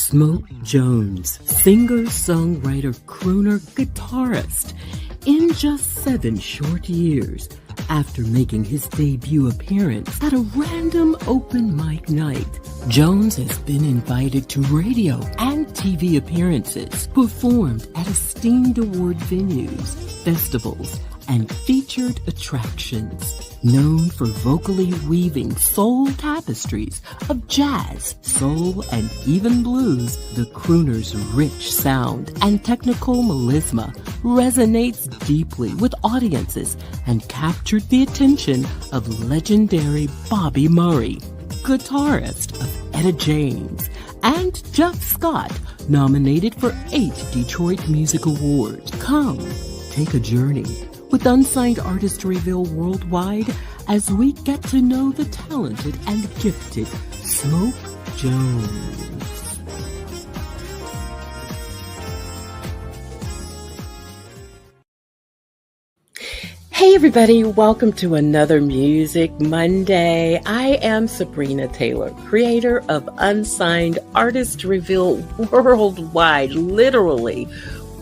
Smoke Jones, singer-songwriter, crooner, guitarist. In just 7 short years, after making his debut appearance at a random open mic night, Jones has been invited to radio and TV appearances, performed at esteemed award venues, festivals, and featured attractions. Known for vocally weaving soul tapestries of jazz, soul, and even blues, the crooner's rich sound and technical melisma resonates deeply with audiences and captured the attention of legendary Bobby Murray, guitarist of Etta James, and Jeff Scott, nominated for 8 Detroit Music Awards. Come, take a journey with Unsigned Artist Reveal Worldwide as we get to know the talented and gifted Smoke Jones. Hey everybody, welcome to another Music Monday. I am Sabrina Taylor, creator of Unsigned Artist Reveal Worldwide. Literally,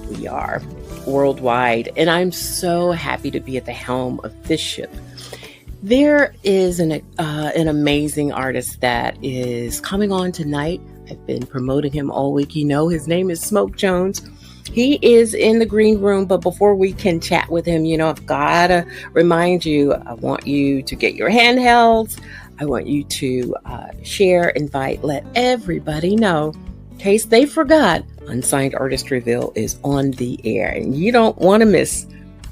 we are worldwide, and I'm so happy to be at the helm of this ship. There is an amazing artist that is coming on tonight. I've been promoting him all week. You know, his name is Smoke Jones. He is in the green room, but before we can chat with him, you know, I've got to remind you, I want you to get your handhelds. I want you to share, invite, let everybody know, in case they forgot, Unsigned Artist Reveal is on the air, and you don't want to miss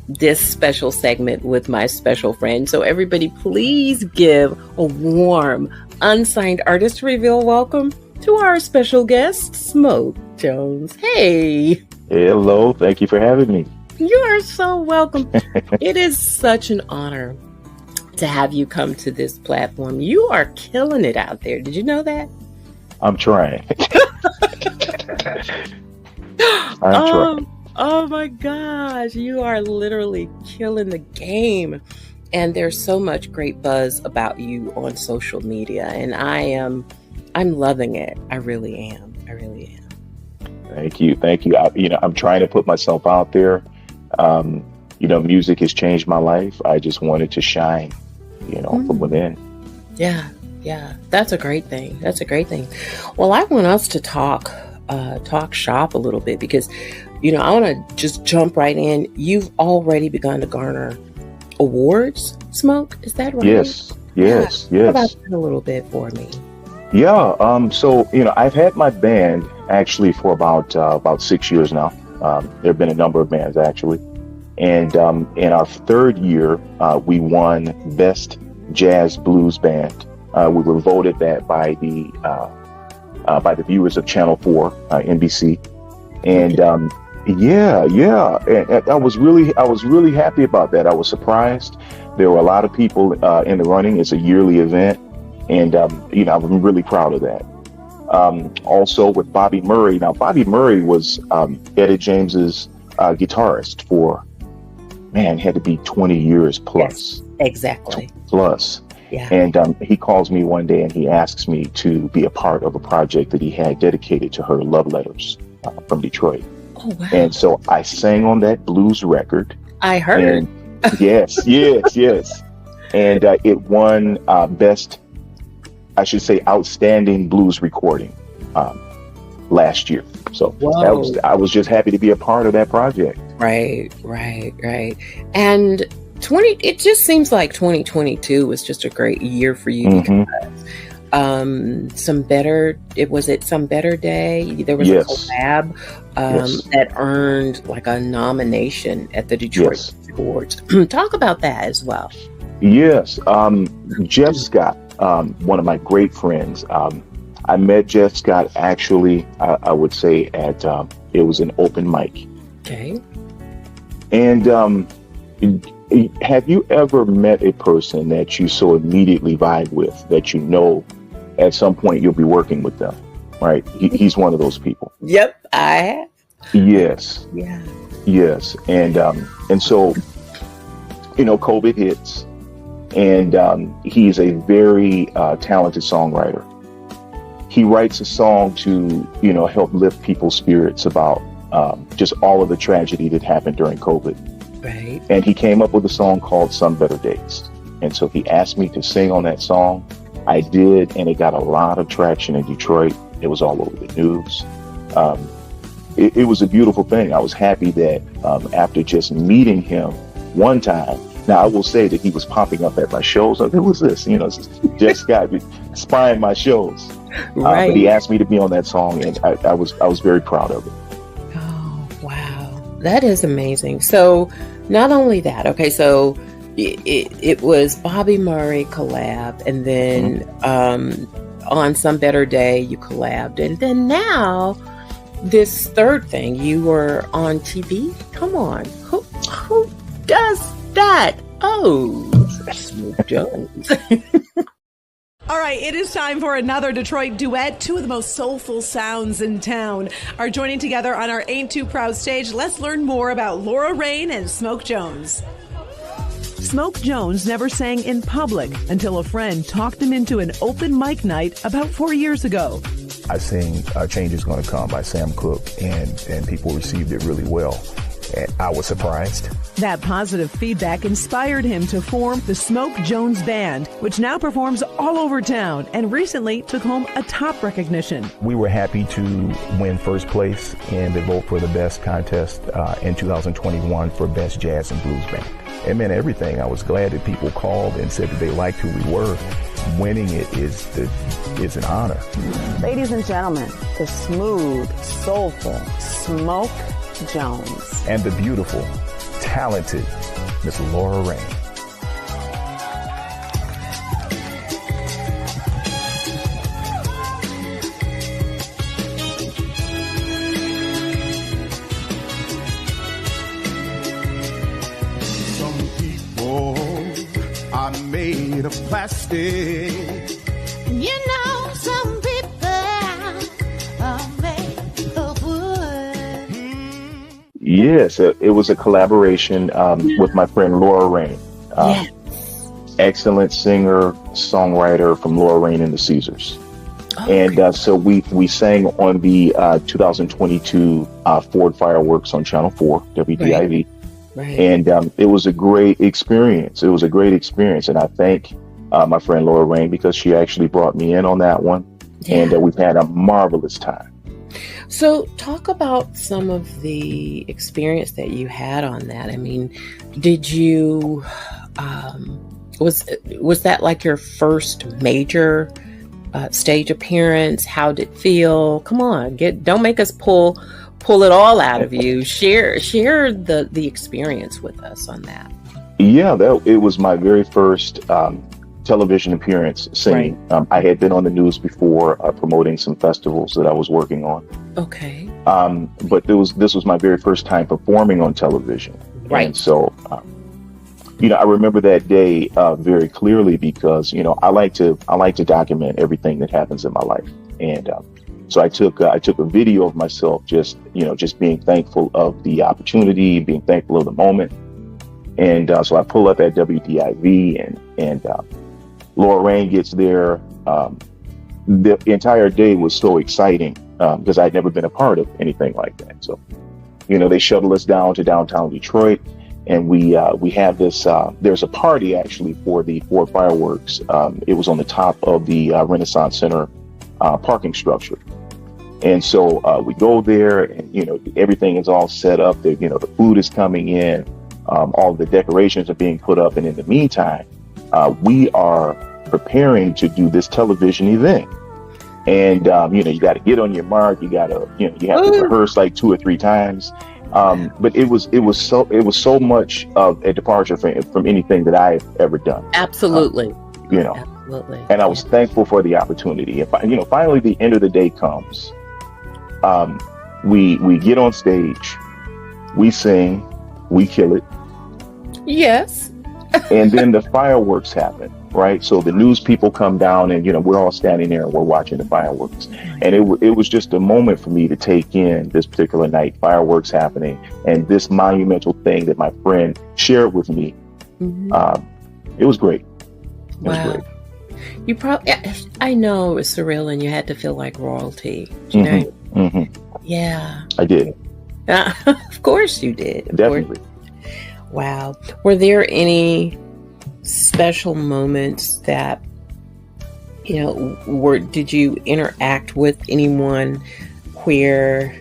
this special segment with my special friend. So everybody, please give a warm Unsigned Artist Reveal welcome to our special guest, Smoke Jones. Hey. Hello. Thank you for having me. You are so welcome. It is such an honor to have you come to this platform. You are killing it out there. Did you know that? I'm trying. I'm trying. Oh my gosh, you are literally killing the game. And there's so much great buzz about you on social media, and I'm loving it. I really am. Thank you. I'm trying to put myself out there. Music has changed my life. I just wanted to shine, from within. Yeah. That's a great thing. Well, I want us to talk shop a little bit because, I want to just jump right in. You've already begun to garner awards, Smoke. Is that right? Yes. Talk about that a little bit for me. Yeah. So, I've had my band actually for about 6 years now. There have been a number of bands actually. And in our 3rd year, we won Best Jazz Blues Band. We were voted that by the viewers of Channel 4, NBC. And and I was really happy about that. I was surprised. There were a lot of people in the running. It's a yearly event. And, I'm really proud of that. Also with Bobby Murray. Now, Bobby Murray was Etta James's guitarist for, had to be 20 years plus. Yes, exactly. Plus. Yeah. And he calls me one day and he asks me to be a part of a project that he had dedicated to her love letters from Detroit. Oh, wow. And so I sang on that blues record. I heard. And yes. And it won outstanding blues recording last year. So I was just happy to be a part of that project. Right. And it just seems like 2022 was just a great year for you because Some Better Day, there was a collab that earned like a nomination at the Detroit Music Awards. Talk about that as well. Yes. Jeff Scott, one of my great friends. I met Jeff Scott actually, I would say at, it was an open mic. Okay. And have you ever met a person that you so immediately vibe with that at some point you'll be working with them, right? He's one of those people. Yep, I have. Yes. Yeah. Yes. And so, COVID hits. And he's a very talented songwriter. he writes a song to, help lift people's spirits about just all of the tragedy that happened during COVID. Right. And he came up with a song called Some Better Days. And so he asked me to sing on that song. I did, and it got a lot of traction in Detroit. It was all over the news. It was a beautiful thing. I was happy that after just meeting him one time, now I will say that he was popping up at my shows. Like, who was this? Just got spying my shows. Right. But he asked me to be on that song, and I was very proud of it. Oh, wow. That is amazing. So not only that, okay, so it was Bobby Murray collab, and then on Some Better Day you collabed, and then now this third thing, you were on TV. Come on, who does that? Oh, Smoke Jones. All right, it is time for another Detroit duet. Two of the most soulful sounds in town are joining together on our Ain't Too Proud stage. Let's learn more about Laura Rain and Smoke Jones. Smoke Jones never sang in public until a friend talked him into an open mic night about 4 years ago. I sing Change Is Gonna Come by Sam Cooke, and people received it really well. And I was surprised. That positive feedback inspired him to form the Smoke Jones Band, which now performs all over town and recently took home a top recognition. We were happy to win first place in the Vote for the Best contest in 2021 for Best Jazz and Blues Band. It meant everything. I was glad that people called and said that they liked who we were. Winning it is an honor. Ladies and gentlemen, the smooth, soulful Smoke Jones. And the beautiful, talented Miss Laura Rain. Some people are made of plastic. Some people are made of wood. Yes, it was a collaboration with my friend Laura Rain. Yes. Excellent singer, songwriter from Laura Rain and the Caesars. And so we sang on the 2022 Ford Fireworks on Channel 4, WDIV. Right. And it was a great experience. And I thank my friend Laura Rain because she actually brought me in on that one. Yeah. And we've had a marvelous time. So talk about some of the experience that you had on that. I mean, did you, was that like your first major stage appearance? How did it feel? Come on, don't make us pull it all out of you. Share the experience with us on that. Yeah, it was my very first television appearance singing. Right. I had been on the news before promoting some festivals that I was working on. Okay. But this was my very first time performing on television. Right. And so, I remember that day very clearly because I like to document everything that happens in my life. And so I took a video of myself just being thankful of the opportunity, being thankful of the moment. And so I pull up at WDIV and Laura Rain gets there. The entire day was so exciting because I'd never been a part of anything like that. So, they shuttle us down to downtown Detroit, and we have this. There's a party actually for the Ford Fireworks. It was on the top of the Renaissance Center parking structure, and so we go there, and everything is all set up. The food is coming in. All the decorations are being put up, and in the meantime, we are preparing to do this television event. And you got to get on your mark. You got to you have to rehearse like 2 or 3 times. But it was so much of a departure from anything that I've ever done. Absolutely. Absolutely. And I was thankful for the opportunity. And finally, the end of the day comes. We get on stage, we sing, we kill it. Yes. And then the fireworks happen, right? So the news people come down and, we're all standing there and we're watching the fireworks. And it was just a moment for me to take in this particular night, fireworks happening, and this monumental thing that my friend shared with me. Mm-hmm. It was great. It wow. was great. You probably, I know it was surreal and you had to feel like royalty. You know? Yeah. I did. Of course you did. Of Definitely. course. Wow. Were there any special moments that, did you interact with anyone where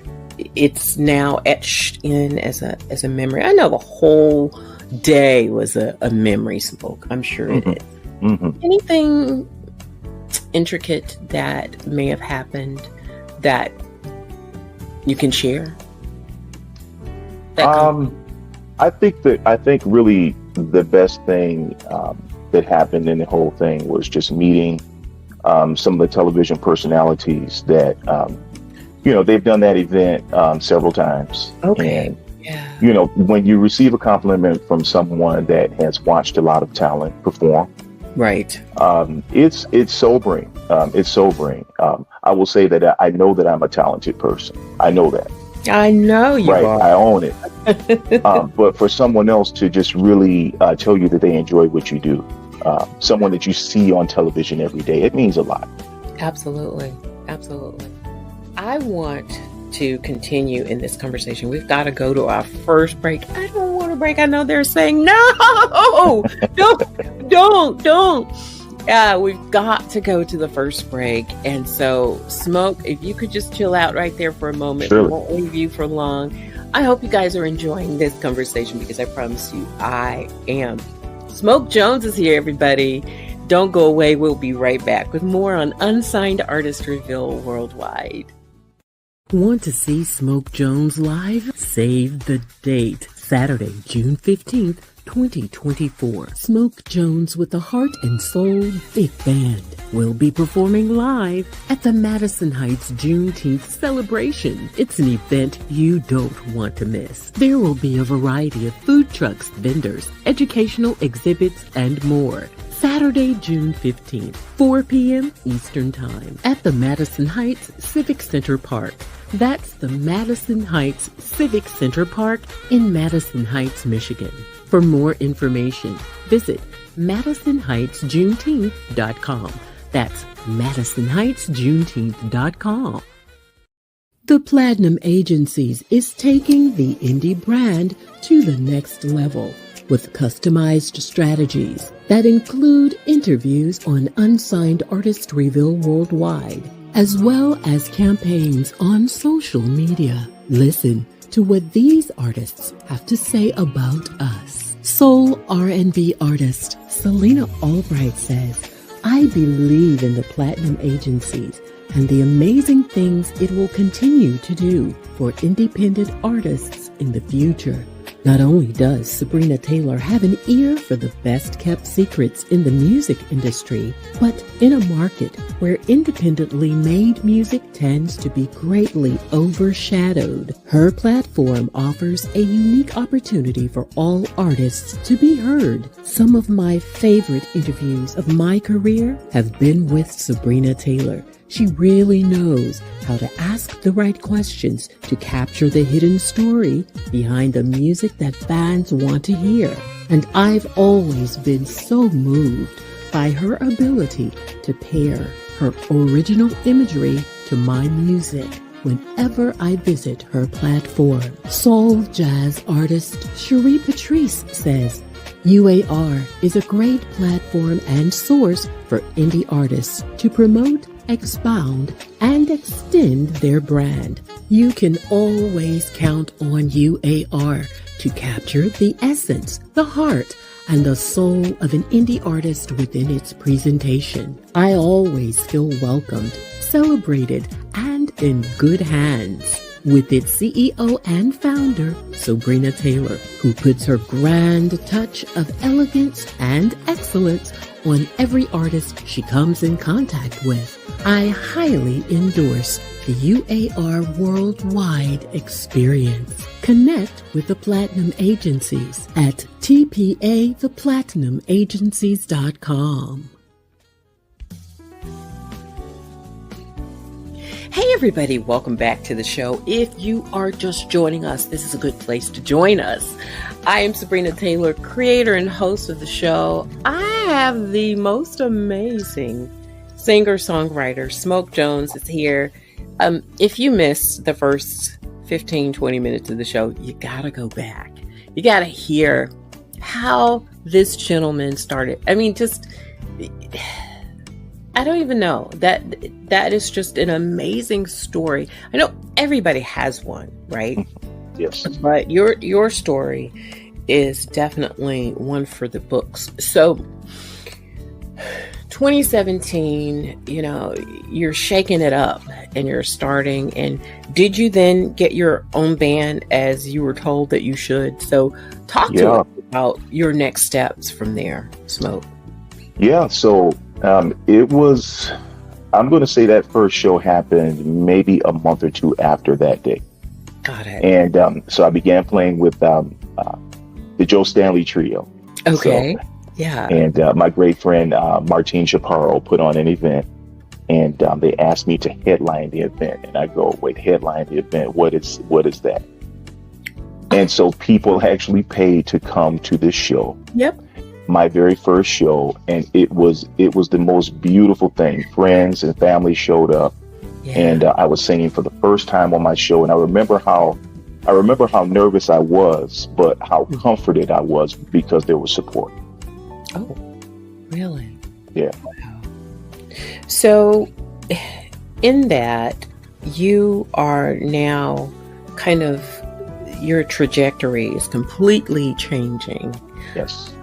it's now etched in as a memory? I know the whole day was a memory, Smoke. I'm sure it is. Anything intricate that may have happened that you can share? I think really the best thing that happened in the whole thing was just meeting some of the television personalities that they've done that event several times. Okay. And, yeah. When you receive a compliment from someone that has watched a lot of talent perform, right. It's sobering. It's sobering. I will say that I know that I'm a talented person. I know that. I know you right, are. I own it. But for someone else to just really tell you that they enjoy what you do, someone that you see on television every day, it means a lot. Absolutely. Absolutely. I want to continue in this conversation. We've got to go to our first break. I don't want to break. I know they're saying, no, don't. We've got to go to the first break. And so, Smoke, if you could just chill out right there for a moment. Sure. We won't leave you for long. I hope you guys are enjoying this conversation because I promise you I am. Smoke Jones is here, everybody. Don't go away. We'll be right back with more on Unsigned Artist Reveal Worldwide. Want to see Smoke Jones live? Save the date. Saturday, June 15th, 2024. Smoke Jones with the Heart and Soul Big Band will be performing live at the Madison Heights Juneteenth celebration. It's an event you don't want to miss. There will be a variety of food trucks, vendors, educational exhibits, and more. Saturday, June 15th, 4 p.m. Eastern Time at the Madison Heights Civic Center Park. That's the Madison Heights Civic Center Park in Madison Heights, Michigan. For more information, visit MadisonHeightsJuneteenth.com. That's MadisonHeightsJuneteenth.com. The Platinum Agencies is taking the indie brand to the next level with customized strategies that include interviews on Unsigned Artist Reveal Worldwide, as well as campaigns on social media. Listen to what these artists have to say about us. Soul R&B artist Selena Albright says, I believe in the Platinum Agencies and the amazing things it will continue to do for independent artists in the future. Not only does Sabrina Taylor have an ear for the best-kept secrets in the music industry, but in a market where independently made music tends to be greatly overshadowed, her platform offers a unique opportunity for all artists to be heard. Some of my favorite interviews of my career have been with Sabrina Taylor. She really knows how to ask the right questions to capture the hidden story behind the music that fans want to hear. And I've always been so moved by her ability to pair her original imagery to my music whenever I visit her platform. Soul jazz artist Cherie Patrice says, UAR is a great platform and source for indie artists to promote, expound, and extend their brand. You can always count on UAR to capture the essence, the heart, and the soul of an indie artist within its presentation. I always feel welcomed, celebrated, and in good hands with its CEO and founder, Sabrina Taylor, who puts her grand touch of elegance and excellence on every artist she comes in contact with. I highly endorse the UAR Worldwide experience. Connect with the Platinum Agencies at tpatheplatinum.agencies.com. Hey everybody, welcome back to the show. If you are just joining us, this is a good place to join us. I am Sabrina Taylor, creator and host of the show. I have the most amazing singer-songwriter, Smoke Jones, is here. If you missed the first 15, 20 minutes of the show, you gotta go back. You gotta hear how this gentleman started. I mean, just... I don't even know. That is just an amazing story. I know everybody has one, right? Yes. But your story is definitely one for the books. So 2017, you're shaking it up and you're starting. And did you then get your own band as you were told that you should? So talk to us about your next steps from there, Smoke. Yeah. So it was, I'm going to say that first show happened maybe a month or two after that day. Got it. And so I began playing with the Joe Stanley Trio. Okay. So, yeah. And my great friend Martine Chaparro put on an event, and they asked me to headline the event. And I go, wait, headline the event? What is that? And so people actually paid to come to this show. Yep. My very first show, and it was the most beautiful thing. Friends and family showed up, and I was singing for the first time on my show. And I remember how nervous I was, but how comforted I was because there was support. Oh, really? Yeah. Wow. So, in that, you are now kind of, your trajectory is completely changing. Yes.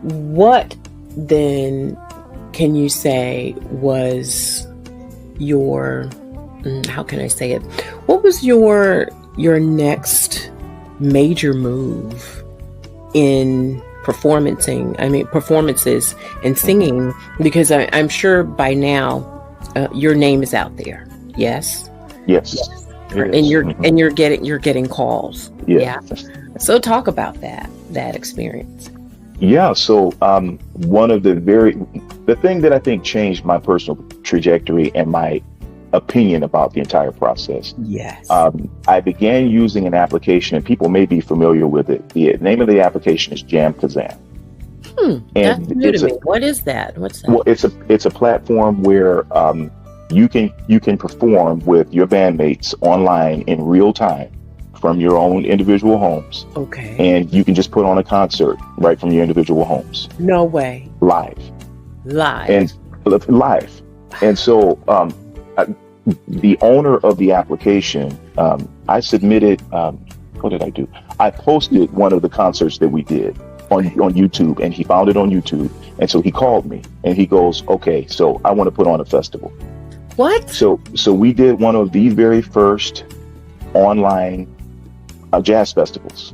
What then can you say was your, how can I say it? What was your next major move in performances and singing? Because I'm sure by now your name is out there. Yes. Yes. And you're getting calls. Yeah. So talk about that experience. Yeah. So one of the thing that I think changed my personal trajectory and my opinion about the entire process. Yes. I began using an application, and people may be familiar with it. The name of the application is Jam Kazam. That's new to me. What is that? What's that? Well, it's a platform where you can perform with your bandmates online in real time from your own individual homes. Okay. And you can just put on a concert right from your individual homes. No way. Live. And live. And so the owner of the application, I submitted, what did I do? I posted one of the concerts that we did on YouTube, and he found it on YouTube. And so he called me and he goes, okay, so I want to put on a festival. What? So we did one of the very first online jazz festivals.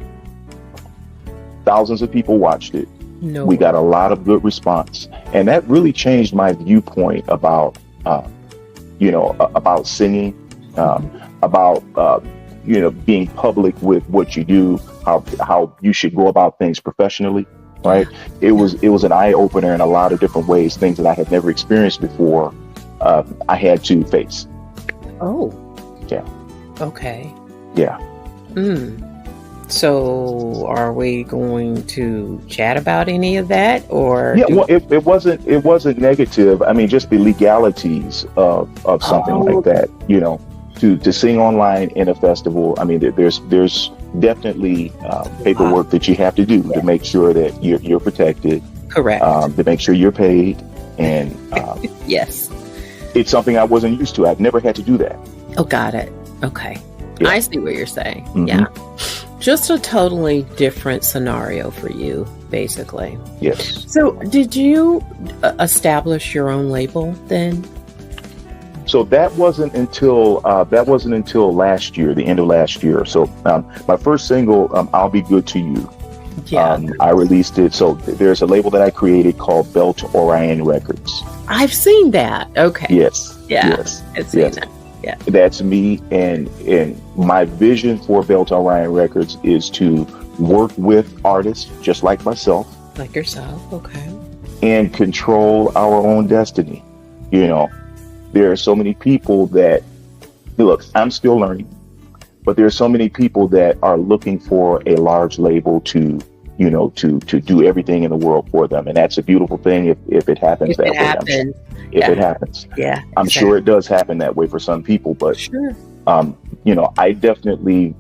Thousands of people watched it. We got a lot of good response, and that really changed my viewpoint about about singing, about being public with what you do, how you should go about things professionally, right? It was an eye opener in a lot of different ways, things that I had never experienced before. I had to face. Oh. Yeah. Okay. Yeah. So are we going to chat about any of that, or? Yeah, well, it wasn't negative. I mean, just the legalities of something like that, to sing online in a festival. I mean, there's definitely paperwork that you have to do to make sure that you're protected. Correct. To make sure you're paid. And yes. It's something I wasn't used to. I've never had to do that. Oh, got it. Okay. Yeah. I see what you're saying. Mm-hmm. Yeah. Just a totally different scenario for you, basically. Yes. So did you establish your own label then? So that wasn't until last year, the end of last year. So my first single, I'll Be Good to You. Yeah. I released it. So there's a label that I created called Belt Orion Records. I've seen that. Okay. Yes. Yeah. Yes. I've seen that. Yeah. That's me. And my vision for Belt Orion Records is to work with artists just like myself. Like yourself. Okay. And control our own destiny. there are so many people that, look, I'm still learning, but there are so many people that are looking for a large label to, you know, to do everything in the world for them. And that's a beautiful thing if it happens If that it way. happens. If it happens. Yeah. I'm sure it does happen that way for some people, but, Sure. you know, I definitely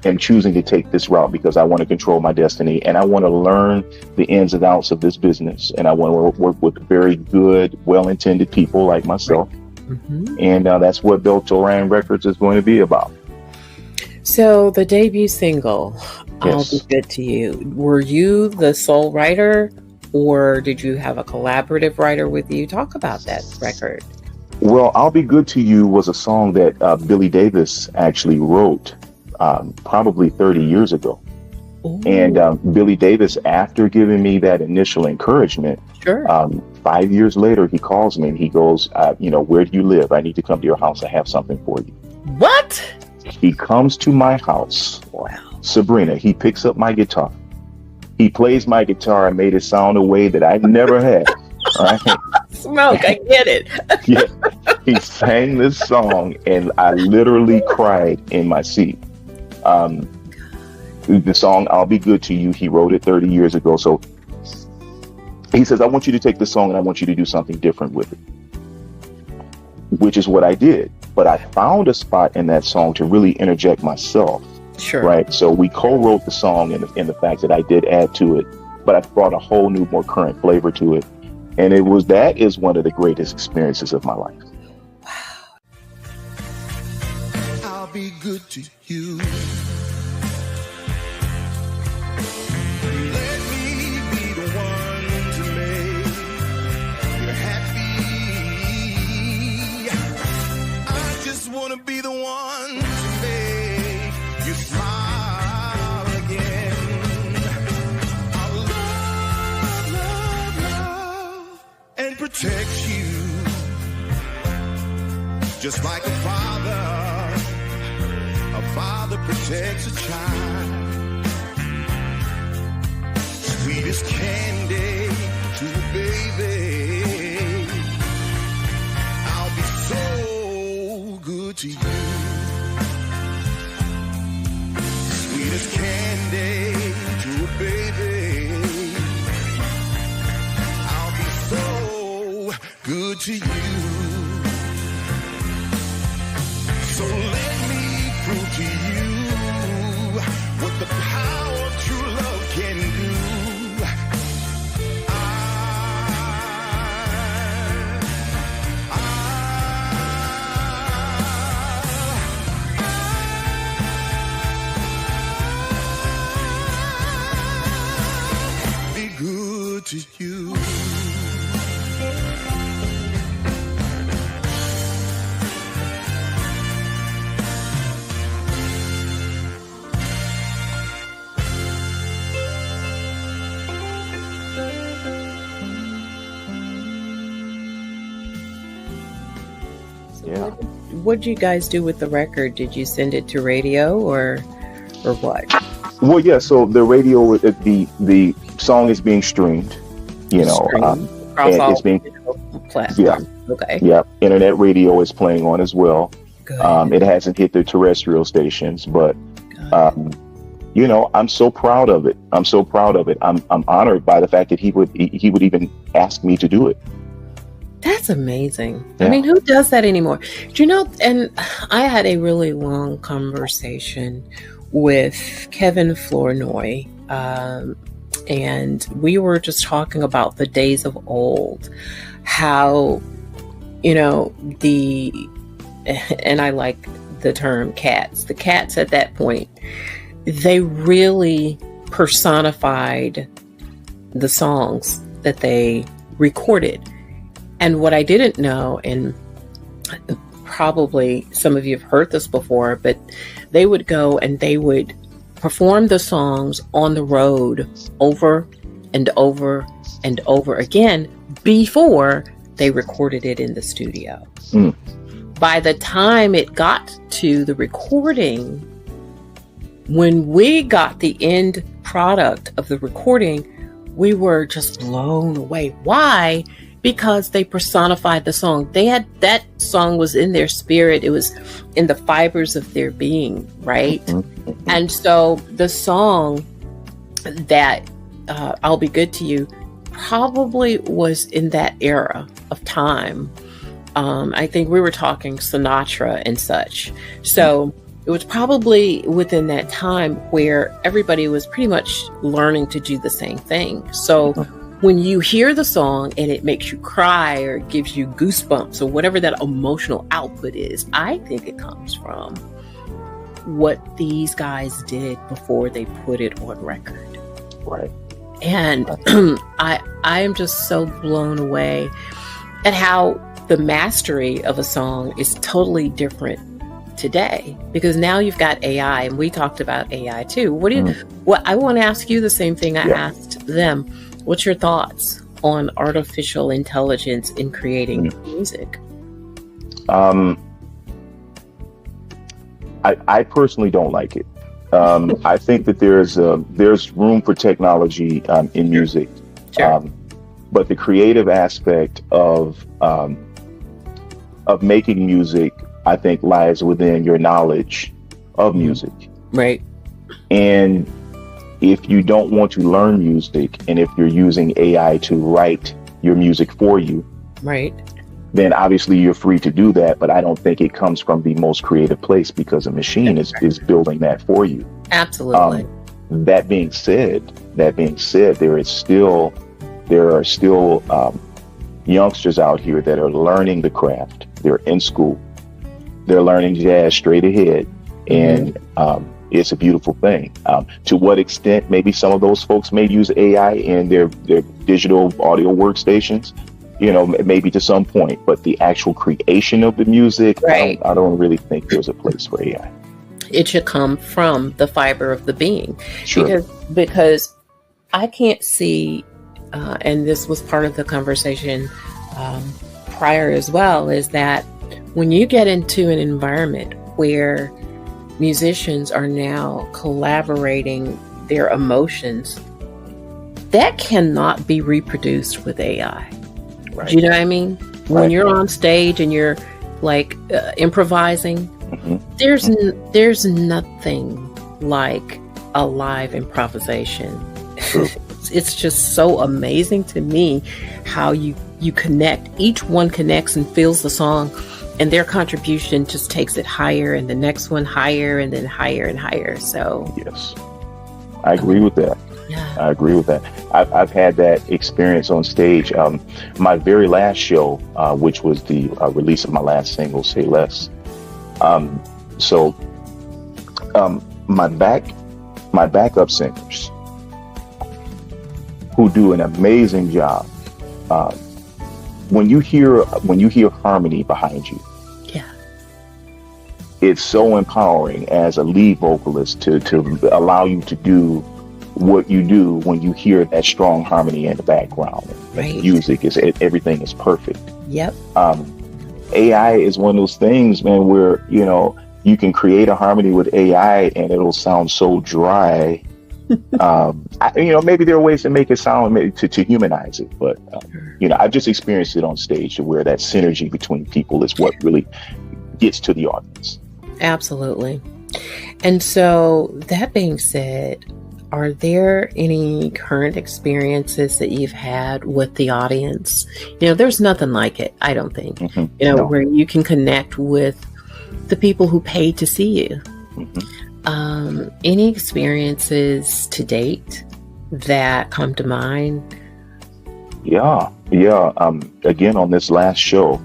am choosing to take this route because I want to control my destiny and I want to learn the ins and outs of this business. And I want to work with very good, well-intended people like myself. Mm-hmm. And that's what Beltoran Records is going to be about. So the debut single, I'll Yes. Be Good to You. Were you the sole writer or did you have a collaborative writer with you? Talk about that record. Well, I'll Be Good to You was a song that Billy Davis actually wrote probably 30 years ago. Ooh. And Billy Davis, after giving me that initial encouragement, Sure. 5 years later, he calls me and he goes, you know, where do you live? I need to come to your house. I have something for you. What? He comes to my house. Wow. Sabrina, he picks up my guitar. He plays my guitar and made it sound a way that I never had. All right. Smoke, I get it. Yeah. He sang this song and I literally cried in my seat. The song I'll Be Good to You, he wrote it 30 years ago. So he says, I want you to take this song and I want you to do something different with it, which is what I did. But I found a spot in that song to really interject myself. Sure. Right. So we co-wrote the song in the fact that I did add to it, but I brought a whole new, more current flavor to it. And that is one of the greatest experiences of my life. I'll be good to you. Let me be the one to make you happy. I just want to be the one to make you smile again. I'll love, and protect you. Just like a father protects a child. Sweet as candy to a baby. I'll be so good to you. Sweet as candy to a baby. I'll be so good to you. So let me prove to you what the power of true love can do. I'll be good to you. Yeah. What did you guys do with the record? Did you send it to radio or what? Well, yeah. So the radio, the song is being streamed. You know, Across and all it's being platforms. Yeah. Okay. Yeah, internet radio is playing on as well. Good. It hasn't hit the terrestrial stations, but Good. you know, I'm so proud of it. I'm so proud of it. I'm honored by the fact that he would even ask me to do it. That's amazing. Yeah. I mean, who does that anymore? Do you know, and I had a really long conversation with Kevin Flournoy, and we were just talking about the days of old, how, you know, and I like the term cats. The cats at that point, they really personified the songs that they recorded. And what I didn't know, and probably some of you have heard this before, but they would go and they would perform the songs on the road over and over and over again before they recorded it in the studio. Mm. By the time it got to the recording, when we got the end product of the recording, we were just blown away. Why? because they personified the song. They had, that song was in their spirit. It was in the fibers of their being, right? And so the song that I'll Be Good to You probably was in that era of time. I think we were talking Sinatra and such. So it was probably within that time where everybody was pretty much learning to do the same thing. So when you hear the song and it makes you cry or gives you goosebumps or whatever that emotional output is, I think it comes from what these guys did before they put it on record. Right. And I am just so blown away at how the mastery of a song is totally different today, because now you've got AI, and we talked about AI too. What I want to ask you the same thing I asked them. What's your thoughts on artificial intelligence in creating music? I personally don't like it. I think that there's room for technology in music, but the creative aspect of making music, I think, lies within your knowledge of music. Right. And if you don't want to learn music, and if you're using AI to write your music for you, right, then obviously you're free to do that. But I don't think it comes from the most creative place, because a machine is building that for you. Absolutely. That being said, there are still youngsters out here that are learning the craft. They're in school. They're learning jazz straight ahead, and it's a beautiful thing. To what extent maybe some of those folks may use AI in their digital audio workstations, maybe to some point, but the actual creation of the music, right, I don't really think there's a place for AI. It should come from the fiber of the being. Sure. Because I can't see, and this was part of the conversation prior as well, is that when you get into an environment where musicians are now collaborating their emotions, that cannot be reproduced with AI. Right. Do you know what I mean? When you're on stage and you're like improvising, there's nothing like a live improvisation. It's just so amazing to me how you connect. Each one connects and feels the song, and their contribution just takes it higher, and the next one higher, and then higher and higher. So yes, I agree with that. Yeah. I agree with that. I've had that experience on stage. My very last show, which was the release of my last single, Say Less. My backup singers, who do an amazing job. When you hear harmony behind you, it's so empowering as a lead vocalist to allow you to do what you do when you hear that strong harmony in the background. Right. The music everything is perfect. Yep. AI is one of those things, man, where you can create a harmony with AI and it'll sound so dry. Maybe there are ways to make it sound, to humanize it, but I've just experienced it on stage, to where that synergy between people is what really gets to the audience. Absolutely. And so, that being said, are there any current experiences that you've had with the audience? There's nothing like it, I don't think, No. where you can connect with the people who paid to see you. Any experiences to date that come to mind? Yeah. Again, on this last show,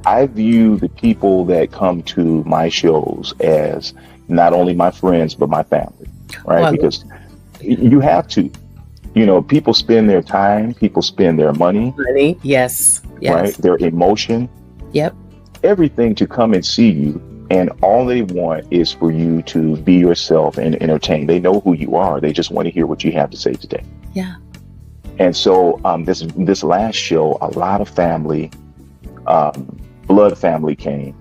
I view the people that come to my shows as not only my friends, but my family, right? Well, because you have to, people spend their time, people spend their money, yes, right? Their emotion, yep, everything to come and see you. And all they want is for you to be yourself and entertain. They know who you are. They just want to hear what you have to say today. Yeah. And so this last show, a lot of family, blood family came.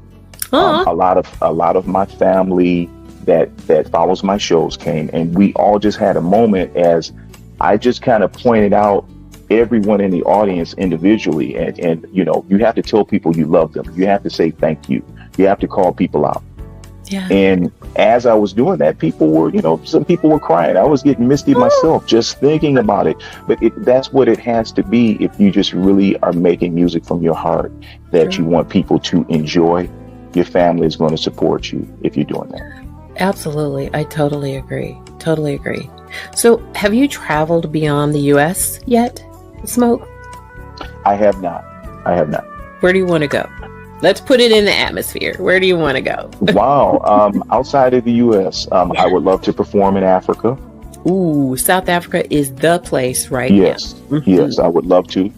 A lot of my family that follows my shows came, and we all just had a moment as I just kind of pointed out everyone in the audience individually. And you know, you have to tell people you love them. You have to say thank you. You have to call people out. Yeah. And as I was doing that, people were, you know, some people were crying. I was getting misty myself just thinking about it. But that's what it has to be if you just really are making music from your heart, that you want people to enjoy. Your family is going to support you if you're doing that. Absolutely. I totally agree. Totally agree. So have you traveled beyond the U.S. yet, Smoke? I have not. Where do you want to go? Let's put it in the atmosphere. Where do you want to go? Wow. Outside of the U.S., I would love to perform in Africa. Ooh, South Africa is the place right yes. now. Mm-hmm. Yes, I would love to.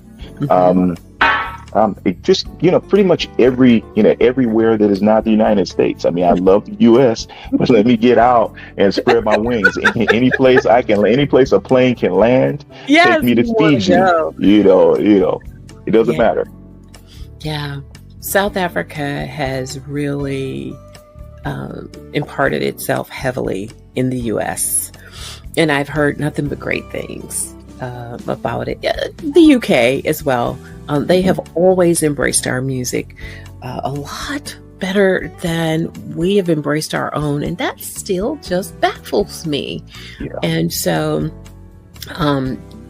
It just, you know, pretty much everywhere that is not the United States. I mean, I love the U.S., but let me get out and spread my wings. Any place a plane can land, take me to Fiji. You know, it doesn't matter. Yeah. South Africa has really imparted itself heavily in the U.S. And I've heard nothing but great things about it. The UK as well. They have always embraced our music a lot better than we have embraced our own. And that still just baffles me. Yeah. And so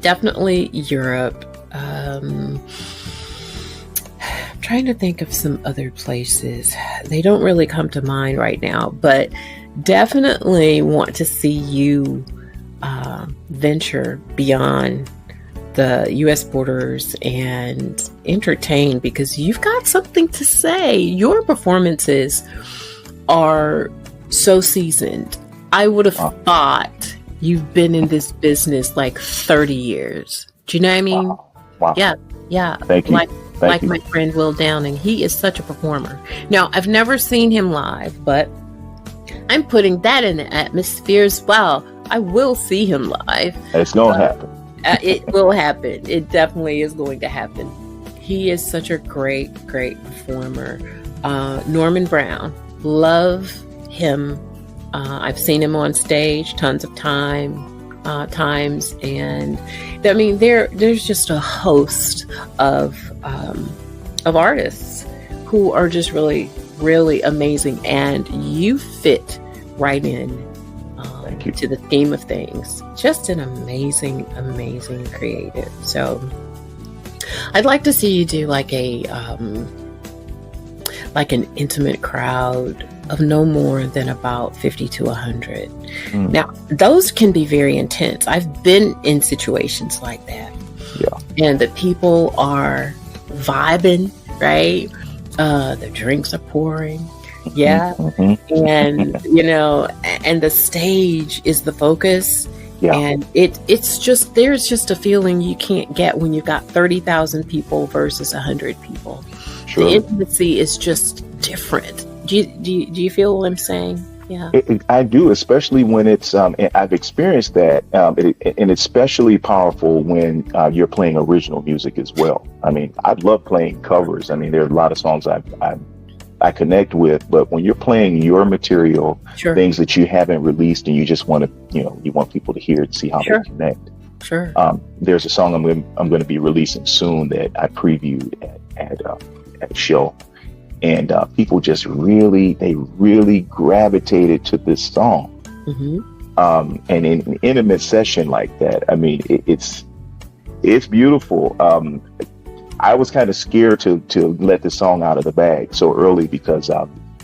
definitely Europe. Trying to think of some other places. They don't really come to mind right now, but definitely want to see you venture beyond the U.S. borders and entertain, because you've got something to say. Your performances are so seasoned. I would have thought you've been in this business like 30 years. Do you know what I mean? Wow. Yeah. Thank you. Like my friend Will Downing. He is such a performer. Now, I've never seen him live, but I'm putting that in the atmosphere as well. I will see him live. It's going to happen. It will happen. It definitely is going to happen. He is such a great performer. Norman Brown. Love him. I've seen him on stage tons of times. And I mean, there's just a host of artists who are just really, really amazing, and you fit right in to the theme of things. Just an amazing creative. So I'd like to see you do like an intimate crowd of no more than about 50 to 100. Now, those can be very intense. I've been in situations like that. Yeah. And the people are vibing, right? The drinks are pouring. Yeah. And, you know, and the stage is the focus. Yeah. And it's just, there's just a feeling you can't get when you've got 30,000 people versus 100 people. Sure. The intimacy is just different. Do you feel what I'm saying? Yeah, I do, especially when it's. I've experienced that, and it's especially powerful when you're playing original music as well. I mean, I love playing covers. I mean, there are a lot of songs I connect with, but when you're playing your material, sure, things that you haven't released, and you just want to, you want people to hear it, see how sure, they connect. Sure. There's a song I'm going to be releasing soon that I previewed at a show. And people just really gravitated to this song. And in an intimate session like that, I mean, it's beautiful. I was kind of scared to let the song out of the bag so early because,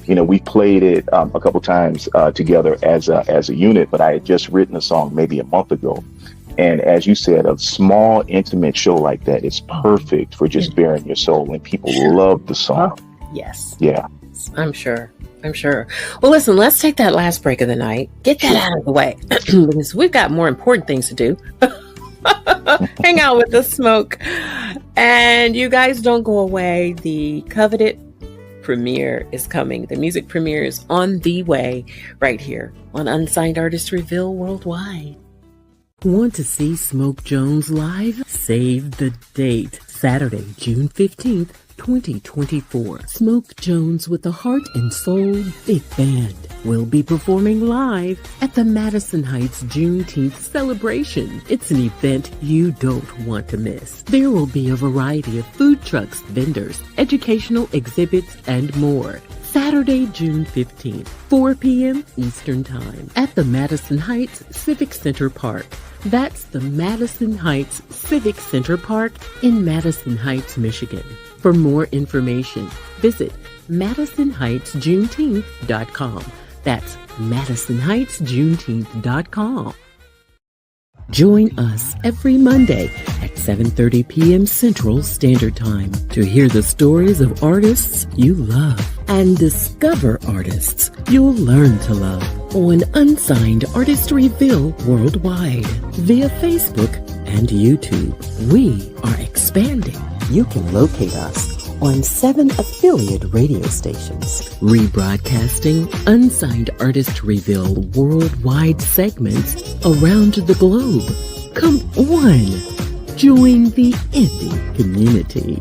we played it a couple times together as a unit, but I had just written a song maybe a month ago. And as you said, a small, intimate show like that is perfect for just bearing your soul, and people love the song. Yes. Yeah. I'm sure. Well, listen, let's take that last break of the night. Get that out of the way because we've got more important things to do. Hang out with the Smoke. And you guys don't go away. The coveted premiere is coming. The music premiere is on the way right here on Unsigned Artist Reveal Worldwide. Want to see Smoke Jones live? Save the date. Saturday, June 15th, 2024. Smoke Jones with the Heart and Soul Big Band. will be performing live at the Madison Heights Juneteenth celebration. It's an event you don't want to miss. There will be a variety of food trucks, vendors, educational exhibits, and more. Saturday, June 15th, 4 p.m. Eastern Time at the Madison Heights Civic Center Park. That's the Madison Heights Civic Center Park in Madison Heights, Michigan. For more information, visit MadisonHeightsJuneteenth.com. That's MadisonHeightsJuneteenth.com. Join us every Monday at 7:30 p.m. Central Standard Time to hear the stories of artists you love and discover artists you'll learn to love on Unsigned Artist Reveal Worldwide via Facebook and YouTube. We are expanding. You can locate us on 7 affiliate radio stations, rebroadcasting Unsigned Artist Reveal worldwide segments around the globe. Come on, join the indie community.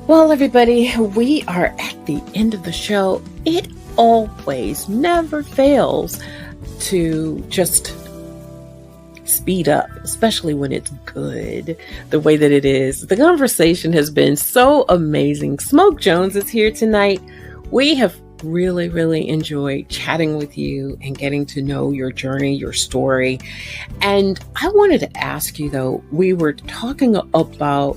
Well, everybody, we are at the end of the show. It always never fails to just speed up, especially when it's good, the way that it is. The conversation has been so amazing. Smoke Jones is here tonight. We have really enjoyed chatting with you and getting to know your journey, your story. And I wanted to ask you, though, we were talking about,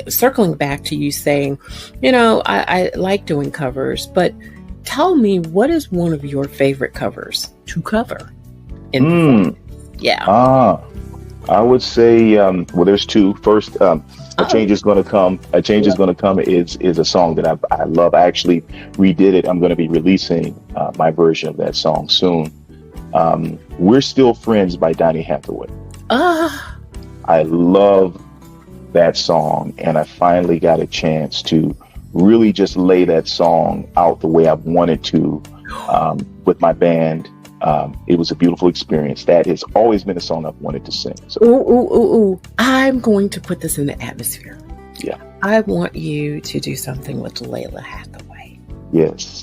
circling back to you saying, I like doing covers, but tell me, what is one of your favorite covers to cover? Yeah. I would say, there's two. First, A Change Is Gonna Come. A Change Is Gonna Come is a song that I love. I actually redid it. I'm going to be releasing my version of that song soon. We're Still Friends by Donny Hathaway. I love that song, and I finally got a chance to really just lay that song out the way I wanted to with my band. It was a beautiful experience. That has always been a song I've wanted to sing. So. Ooh. I'm going to put this in the atmosphere. Yeah. I want you to do something with Layla Hathaway. Yes.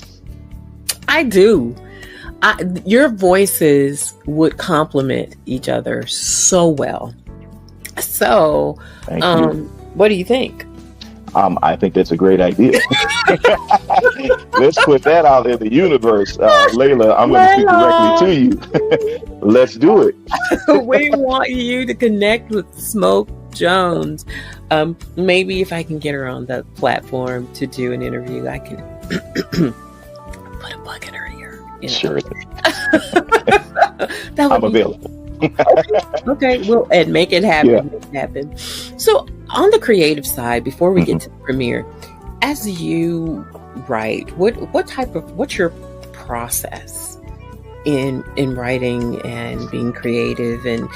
I do. Your voices would complement each other so well. So, Thank you. What do you think? I think that's a great idea. Let's put that out in the universe. Layla, I'm going to speak directly to you. Let's do it. We want you to connect with Smoke Jones. Maybe if I can get her on the platform to do an interview, I can put a bug in her ear. Sure. I'm available. Okay, well, and make it happen. Yeah. Make it happen. So, on the creative side, before we get to the premiere, as you write, what's your process in writing and being creative and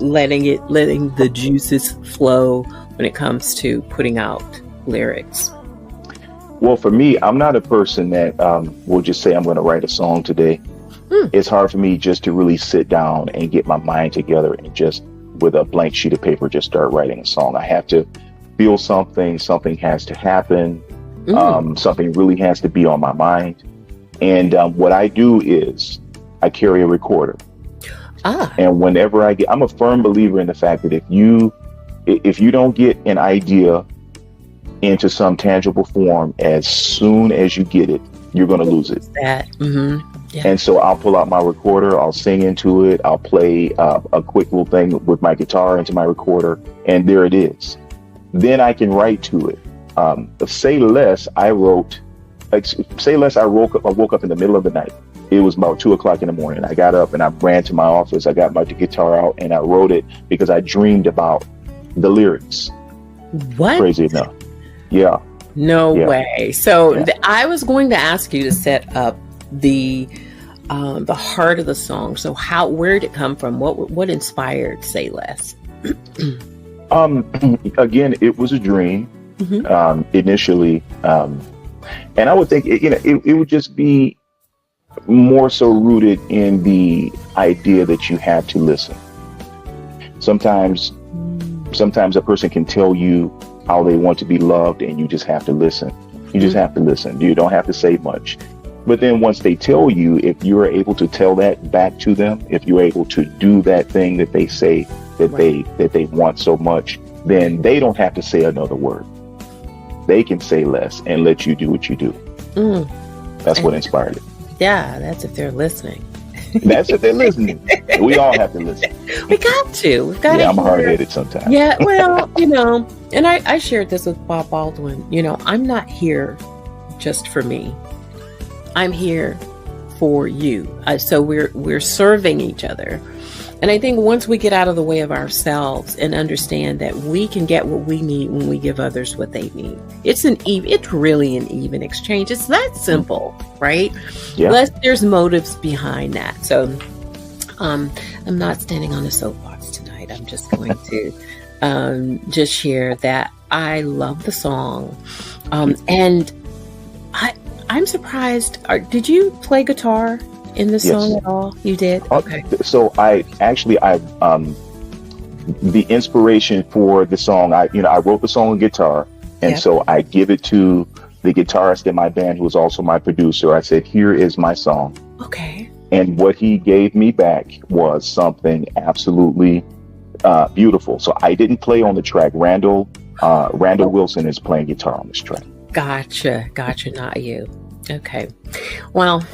letting the juices flow when it comes to putting out lyrics? Well, for me, I'm not a person that will just say I'm going to write a song today. It's hard for me just to really sit down and get my mind together and just with a blank sheet of paper just start writing a song. I have to feel something has to happen, something really has to be on my mind. And what I do is I carry a recorder. And whenever I'm a firm believer in the fact that if you don't get an idea into some tangible form as soon as you get it, you're going to lose it. Yeah. And so I'll pull out my recorder, I'll sing into it, I'll play a quick little thing with my guitar into my recorder, and there it is. Then I can write to it. Say Less, I woke up in the middle of the night. It was about 2:00 in the morning. I got up and I ran to my office. I got my guitar out and I wrote it because I dreamed about the lyrics. What? Crazy enough. Yeah. No way. So I was going to ask you to set up the heart of the song. So where did it come from? What inspired Say Less? Again, it was a dream initially, and I would think it would just be more so rooted in the idea that you have to listen. Sometimes sometimes a person can tell you how they want to be loved, and you just have to listen. You just have to listen. You don't have to say much. But then once they tell you, if you're able to tell that back to them, if you're able to do that thing that they say that they want so much, then they don't have to say another word. They can say less and let you do what you do. That's what inspired it. Yeah, that's if they're listening. That's if they're listening. We all have to listen. We got to. We've got to. Yeah, I'm hard-headed sometimes. Yeah, well, and I shared this with Bob Baldwin. I'm not here just for me. I'm here for you. So we're serving each other. And I think once we get out of the way of ourselves and understand that we can get what we need when we give others what they need, it's really an even exchange. It's that simple, right? Yeah. Unless there's motives behind that. So I'm not standing on a soapbox tonight. I'm just going to just share that I love the song. And I'm surprised. Did you play guitar in the song at all? You did? Okay. So the inspiration for the song, I wrote the song on guitar, and so I give it to the guitarist in my band, who was also my producer. I said, "Here is my song." Okay. And what he gave me back was something absolutely beautiful. So I didn't play on the track. Randall Wilson is playing guitar on this track. Gotcha. Not you. Okay. Well,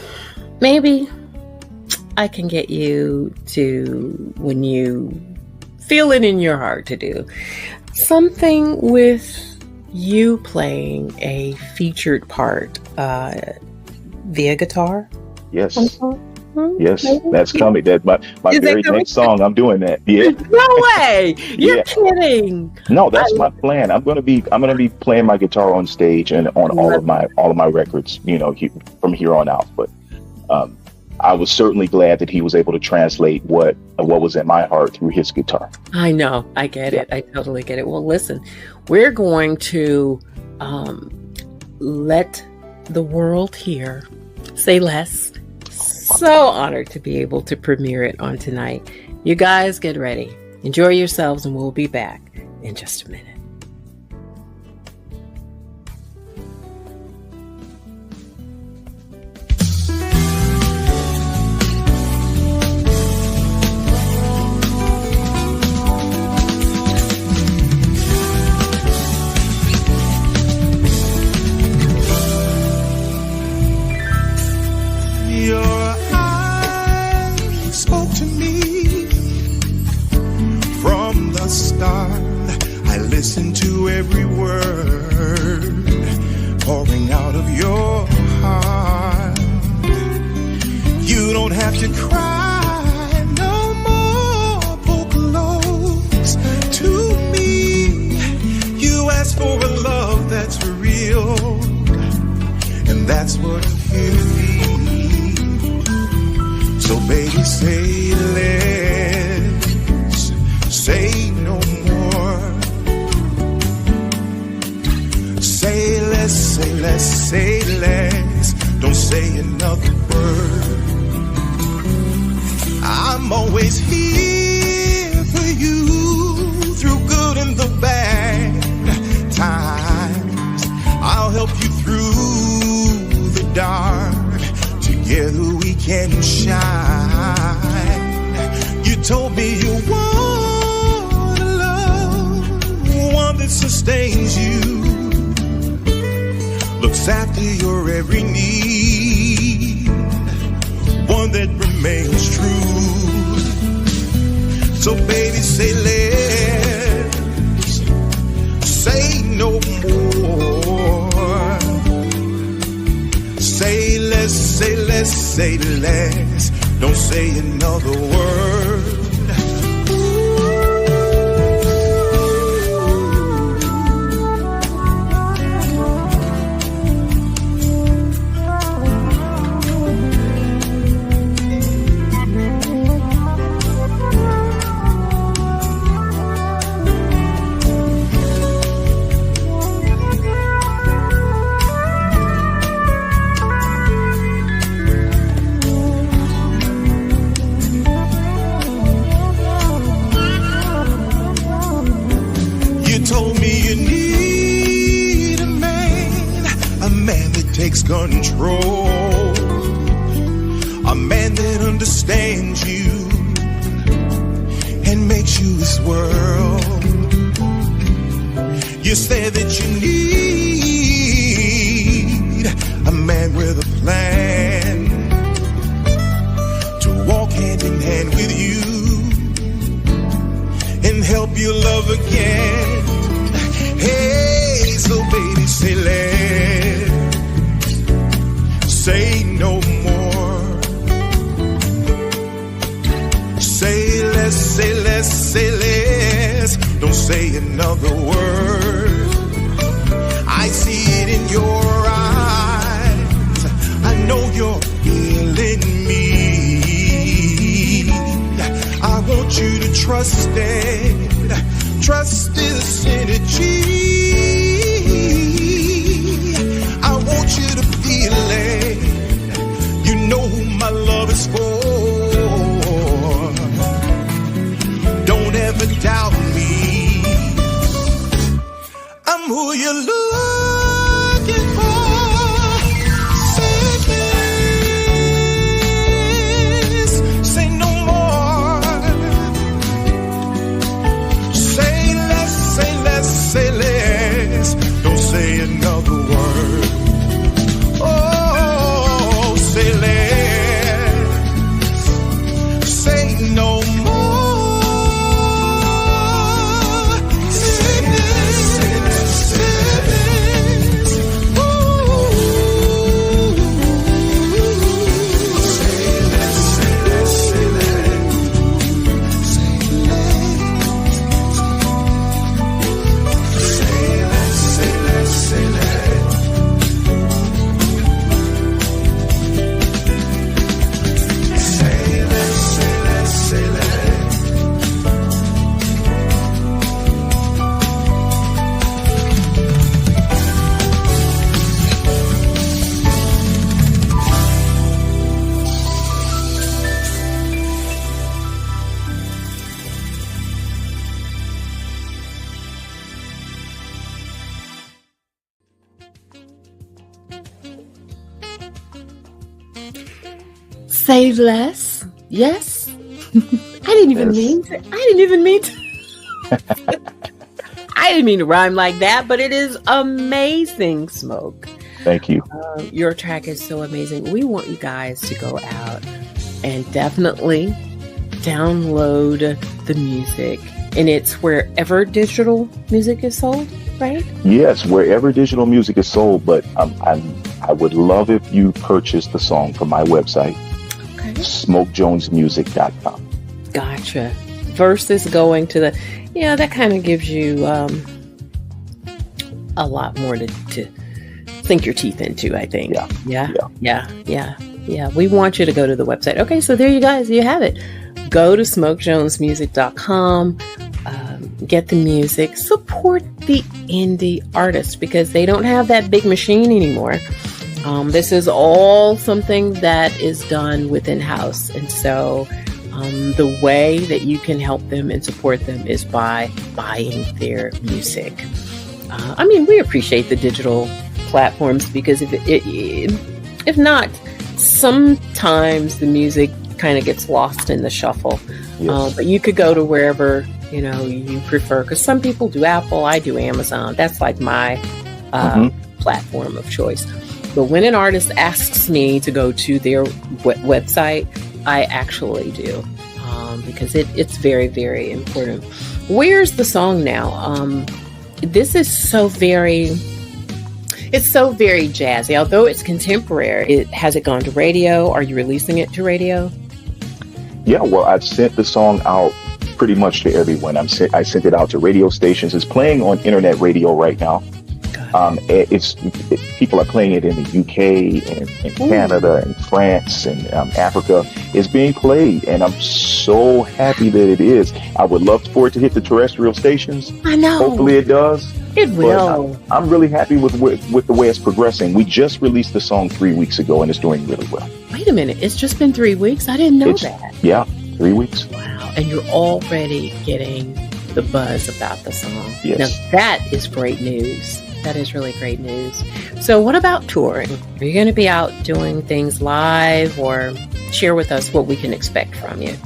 maybe I can get you to, when you feel it in your heart to do, something with you playing a featured part via guitar. Yes. Yes, that's coming. That's my very next song. I'm doing that. Yeah. No way. You're kidding. No, that's my plan. I'm gonna be playing my guitar on stage and on all of my records, from here on out. But I was certainly glad that he was able to translate what was in my heart through his guitar. I know. I get it. I totally get it. Well, listen, we're going to let the world hear. Say less. So honored to be able to premiere it on tonight. You guys get ready. Enjoy yourselves, and we'll be back in just a minute. Listen to every word pouring out of your heart. You don't have to cry no more vocals to me. You ask for a love that's real, and that's what you need. So baby, say less, say no more. Say less, say less, say less. Don't say another word. I'm always here for you through good and the bad times. I'll help you through the dark. Together we can shine. You told me you want a love, one that sustains you, looks after your every need, one that remains true. So baby, say less, say no more. Say less, say less, say less. Don't say another word. control. A man that understands you and makes you his world. You said that you need a man with a plan to walk hand in hand with you and help you love again. Hey, so baby, say less, say no more. Say less, say less, say less. Don't say another word. I see it in your eyes. I know you're feeling me. I want you to trust it. Trust this energy. I want you to feel it. You know who my love is for. Don't ever doubt me. I'm who you're looking for. Say less, say no more. Say less, say less, say less. Don't say another word. Oh, say less, say no more. Say less. Yes. I didn't even mean to. I didn't mean to rhyme like that, but it is amazing, Smoke. Thank you. Your track is so amazing. We want you guys to go out and definitely download the music. And it's wherever digital music is sold, right? Yes, wherever digital music is sold. But I would love if you purchased the song from my website, SmokeJonesMusic.com. Gotcha. Versus going to the, that kind of gives you a lot more to sink your teeth into, I think. Yeah. We want you to go to the website. Okay, so there you guys, you have it. Go to SmokeJonesMusic.com, get the music, support the indie artists because they don't have that big machine anymore. This is all something that is done within house. And so the way that you can help them and support them is by buying their music. We appreciate the digital platforms because if not, sometimes the music kind of gets lost in the shuffle. Yes. But you could go to wherever you prefer, because some people do Apple, I do Amazon. That's like my platform of choice. But when an artist asks me to go to their website, I actually do, because it's very, very important. Where's the song now? This is so very jazzy. Although it's contemporary, has it gone to radio? Are you releasing it to radio? Yeah, well, I've sent the song out pretty much to everyone. I sent it out to radio stations. It's playing on internet radio right now. People are playing it in the UK and Canada and France and Africa. It's being played, and I'm so happy that it is. I would love for it to hit the terrestrial stations. I know. Hopefully it does. It will. I'm really happy with the way it's progressing. We just released the song 3 weeks ago, and it's doing really well. Wait a minute. It's just been 3 weeks? I didn't know that. Yeah, 3 weeks. Wow. And you're already getting the buzz about the song. Yes. Now, that is great news. That is really great news. So what about touring? Are you going to be out doing things live, or share with us what we can expect from you?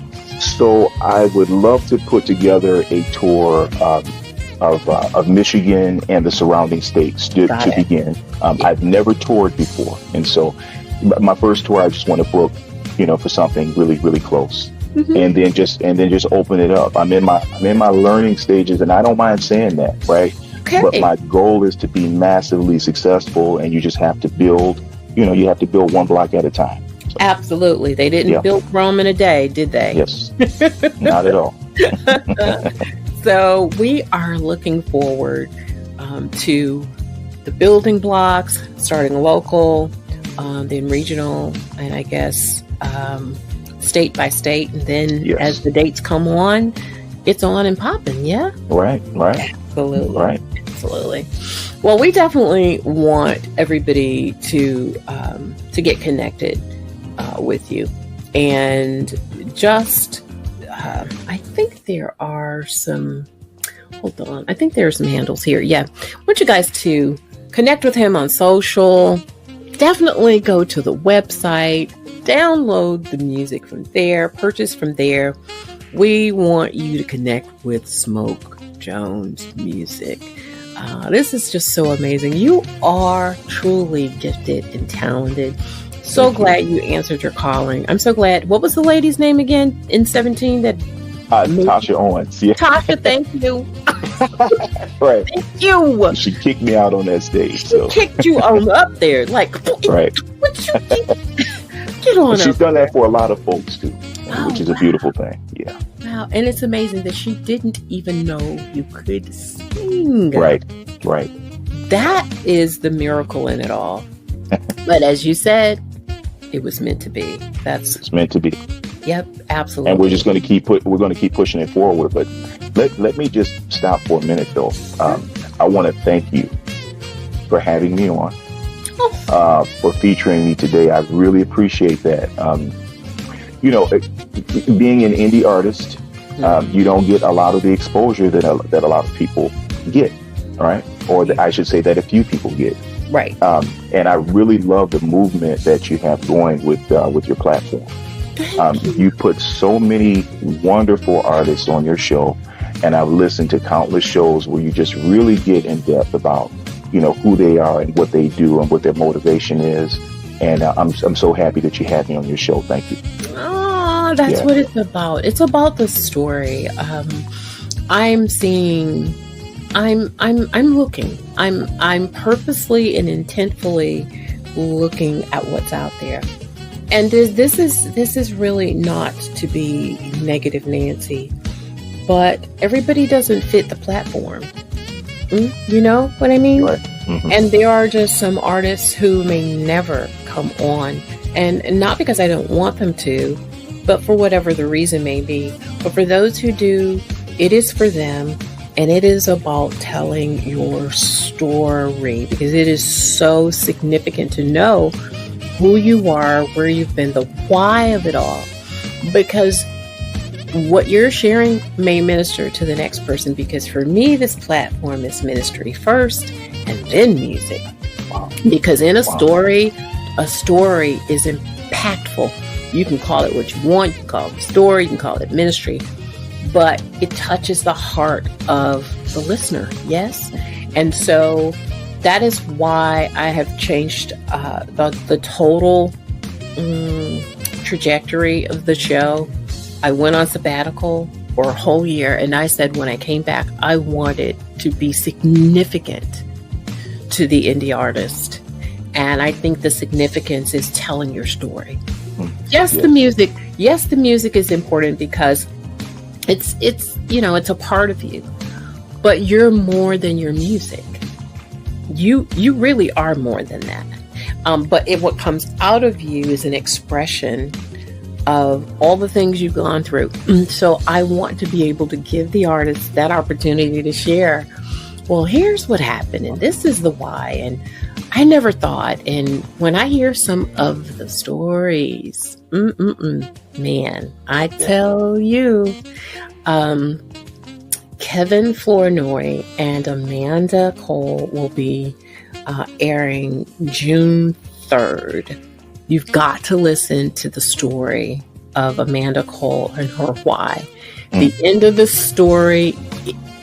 So I would love to put together a tour of Michigan and the surrounding states to begin. I've never toured before, and so my first tour, I just want to book, for something really, really close, and then just open it up. I'm in my learning stages, and I don't mind saying that, right? Okay. But my goal is to be massively successful, and you just have to build. You have to build one block at a time. So, absolutely, they didn't build Rome in a day, did they? Yes, not at all. So we are looking forward to the building blocks, starting local, then regional, and I guess state by state. And then as the dates come on, it's on and popping. Yeah. Right. Absolutely. Right. Absolutely. Well, we definitely want everybody to get connected with you, and just. I think there are some, hold on, I think there are some handles here. Yeah. I want you guys to connect with him on social. Definitely go to the website, download the music from there, purchase from there. We want you to connect with Smoke Jones music. This is just so amazing. You are truly gifted and talented. So glad you answered your calling. I'm so glad. What was the lady's name again in 17? That Tasha Owens. Yeah. Tasha, thank you. Right. Thank you. She kicked me out on that stage. She kicked you on up there. Like, right. What you did? Get on up. She's done that for a lot of folks too, which is a beautiful thing. Yeah. Wow. And it's amazing that she didn't even know you could sing. Right. That is the miracle in it all. But as you said, it was meant to be. It's meant to be. Yep, absolutely. And we're just going to keep pushing it forward. But let me just stop for a minute, though. I want to thank you for having me on, for featuring me today. I really appreciate that. Being an indie artist, you don't get a lot of the exposure that a lot of people get, right? Or I should say that a few people get. Right. And I really love the movement that you have going with your platform. You put so many wonderful artists on your show, and I've listened to countless shows where you just really get in depth about, who they are and what they do and what their motivation is. And I'm so happy that you had me on your show. Thank you. Oh, that's what it's about. It's about the story. I'm looking. I'm purposely and intentfully looking at what's out there. And this is really not to be negative Nancy, but everybody doesn't fit the platform. You know what I mean? Right. Mm-hmm. And there are just some artists who may never come on, and not because I don't want them to, but for whatever the reason may be. But for those who do, it is for them. And it is about telling your story, because it is so significant to know who you are, where you've been, the why of it all. Because what you're sharing may minister to the next person. Because for me, this platform is ministry first and then music. Wow. Because in a story is impactful. You can call it what you want. You can call it a story. You can call it ministry. But it touches the heart of the listener, yes? And so that is why I have changed the total trajectory of the show. I went on sabbatical for a whole year, and I said when I came back, I wanted to be significant to the indie artist. And I think the significance is telling your story. Yes, the music is important because it's a part of you, but you're more than your music. You really are more than that. But what comes out of you is an expression of all the things you've gone through. So I want to be able to give the artist that opportunity to share. Well, here's what happened, and this is the why. And I never thought. And when I hear some of the stories, man, I tell you, Kevin Flournoy and Amanda Cole will be airing June 3rd. You've got to listen to the story of Amanda Cole and her why. The end of the story,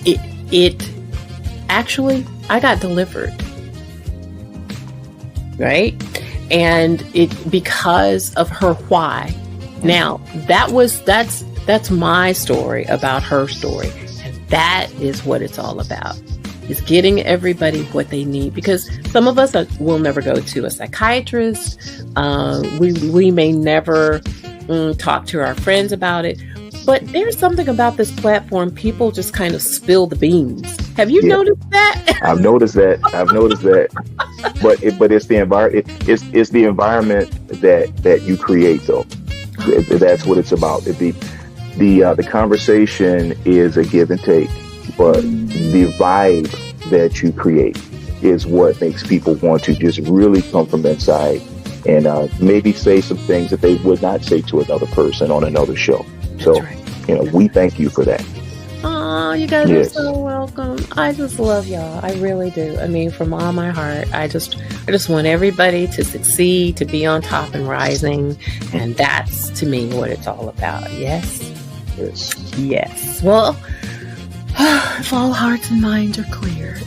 it actually, I got delivered, right? And it because of her why. Now that's my story about her story, and that is what it's all about. Is getting everybody what they need, because some of us will never go to a psychiatrist. We may never talk to our friends about it, but there's something about this platform. People just kind of spill the beans. Have you noticed that? I've noticed that. But it's the it's the environment that you create, though. That's what it's about. The conversation is a give and take, but the vibe that you create is what makes people want to just really come from inside and maybe say some things that they would not say to another person on another show. So, we thank you for that. Oh, you guys are so welcome. I just love y'all. I really do. I mean, from all my heart, I just want everybody to succeed, to be on top and rising. And that's, to me, what it's all about. Yes. Yes. Well, if all hearts and minds are clear,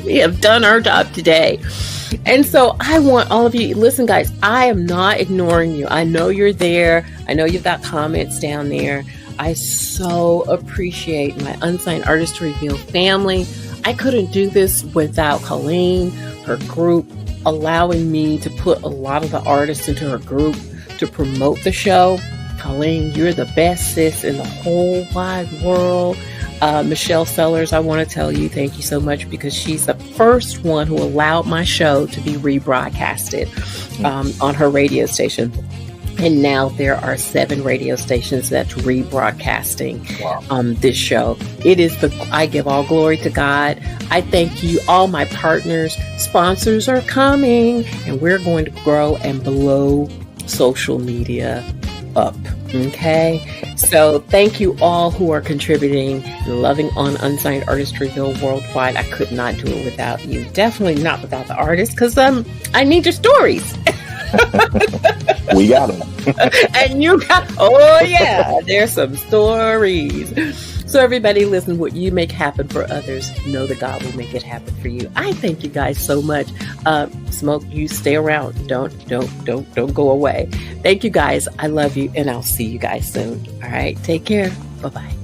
we have done our job today. And so I want all of you, listen, guys, I am not ignoring you. I know you're there. I know you've got comments down there. I so appreciate my Unsigned Artist Reveal family. I couldn't do this without Colleen, her group, allowing me to put a lot of the artists into her group to promote the show. Colleen, you're the best sis in the whole wide world. Michelle Sellers, I want to tell you thank you so much, because she's the first one who allowed my show to be rebroadcasted on her radio station. And now there are 7 radio stations that's rebroadcasting this show. I give all glory to God. I thank you, all my partners. Sponsors are coming, and we're going to grow and blow social media up. Okay, so thank you all who are contributing and loving on Unsigned Artist Reveal worldwide. I could not do it without you. Definitely not without the artists, because I need your stories. We got them. And you got, oh yeah, there's some stories. So everybody, listen, what you make happen for others, know that God will make it happen for you. I thank you guys so much. Smoke, you stay around. Don't go away. Thank you guys. I love you, and I'll see you guys soon. All right, take care. Bye-bye.